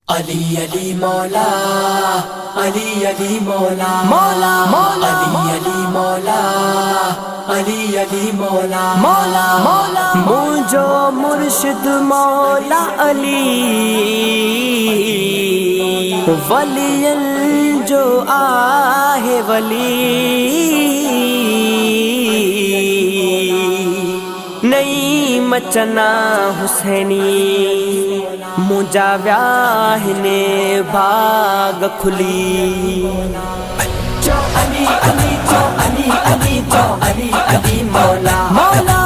अली अली मौला, अली अली मौला, मौला मौला, अली अली मौला, अली अली मौला, मौला मौला, मुझो मुर्शिद मौला अली, वलियन जो आहे वली, नहीं मचना हुसैनी मुझा व्याहने भाग खुली। जो अली अली जो अली अली जो अली अली मौला, मौला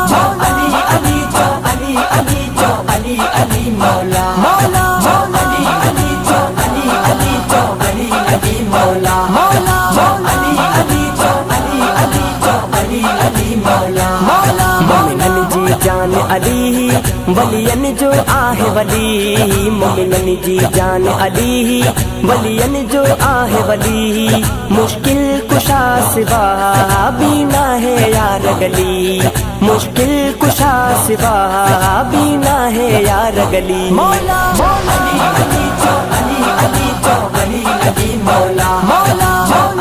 अली अली जो अली अली जो अली अली मौला, मौला अली अली जो अली अली जो अली अली मौला, मौला अली अली जो अली अली जो अली अली मौला, मौला मोमिनन जी जान अली वलियन जो आहे वली, मोमिनन जी जान अली वलियन जो आहे वली, मुश्किल कुशा सिवा बीना है यार गली, मुश्किल कुशा सिवा बीना है यार गली। मौला अली अली जो अली अली जो अली अली मौला, मौला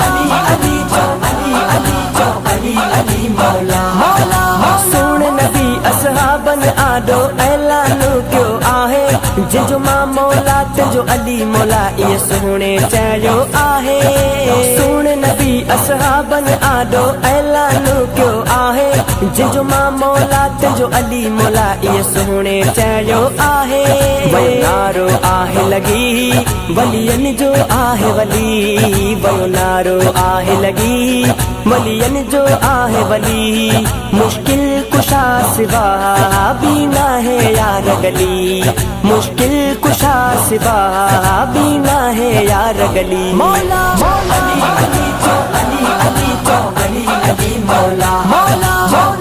अली अली जो अली अली जो अली अली मौला, मौला सुन नबी असहाबन आडो ऐलान क्यों आहे, जिजो मां मौला तुझो अली मौला ये सुने चयो आहे, सुन नबी असहाबन आडो ऐलान क्यों आहे, जिजो मां मौला तुझो अली मौला ये सुने चयो आहे। वयो नारो आहे लगी वलियन जो आहे वली, वयो नारो आहे लगी वलियन जो आहे वली, मुश्किल कुशा सिवा बीना है यार गली, मुश्किल कुशा सिवा बीना है यार गली। मौला अली अली जो अली अली जो अली अली मौला, मौला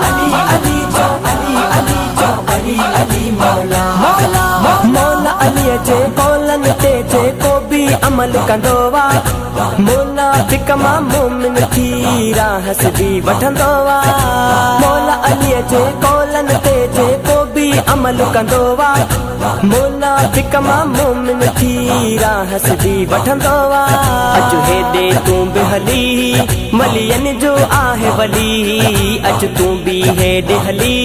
अली अली जो अली अली जो अली अली मौला, मौला मौला अली जे कौलन ते जे को भी अमल कंदोवा, मौला बिकमा मोमिन थी राह सिधी वठंदोवा, मौला अली जे कौलन ते जे को भी अमल कंदोवा, मौला बिकमा मोमिन थी राह सिधी वठंदोवा। अज हेॾे तूं बि हली वलियन जो आहे वली, अज तूं बि हेॾे हली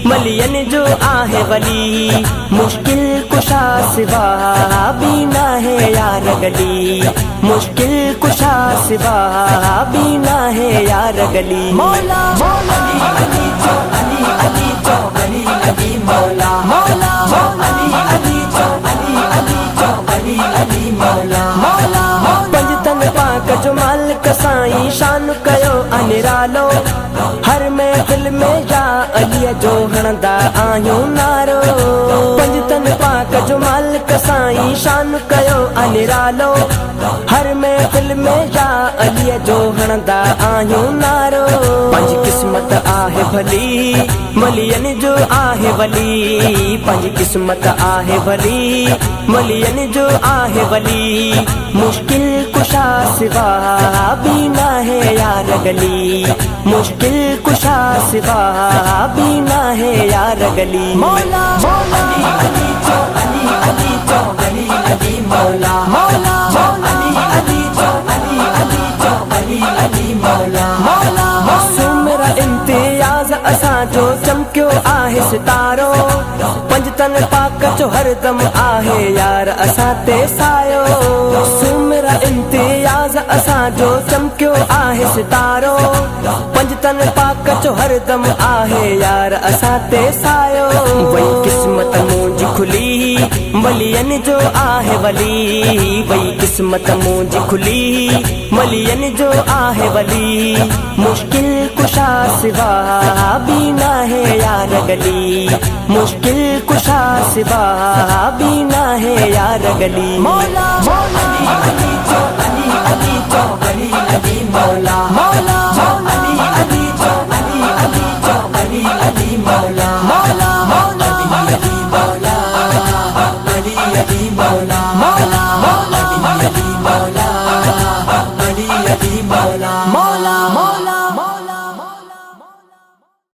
वलियन जो आहे वली, मुश्किल कुशा सिवा बीना है यार गली, मुश्किल कुशा सिवा बीना है यार गली। मौला अली अली जो अली अली जो अली अली मौला, मौला अली अली जो अली अली जो अली अली मौला, मौला पंजतन पाक जो मालिक साईं शान कयो अनिरालो, हर महफिल में या अली जो हणंदा आहियूं नारो, पंजतन पाक जो मालिक साईं शान कयो अनिरालो, हर महफिल में या अली जो हणंदा आहियूं नारो। पंहिंजी किस्मत आहे भली वलियन जो आहे वली, पंहिंजी किस्मत आहे भली वलियन जो आहे वली, मुश्किल कुशा सिवा बीना है यार गली, मुश्किल कुशा सिवा बीना है यार गली। मौला अली अली जो अली अली जो अली अली मौला, मौला अली अली जो अली अली जो अली अली मौला, मौला सुमरा इम्तियाज असांजो चमकियो आहे सितारो, पंजतन पाक जो हरदम आहे यार असां ते सायो, सुमरा इम्तियाज असांजो चमकियो आहे सितारो, पंजतन पाक जो हरदम आहे यार असां ते सायो। वई किस्मत मुंहिंजी खुली वलियन जो आहे वली, वई किस्मत मुंहिंजी खुली वलियन जो आहे वली, मुश्किल कुशा सिवा बीना है यार गली, मुश्किल कुशा सिवा बीना है यार गली। मौला अली अली जो अली अली जो अली अली मौला, मौला अली अली जो अली अली जो अली अली मौला।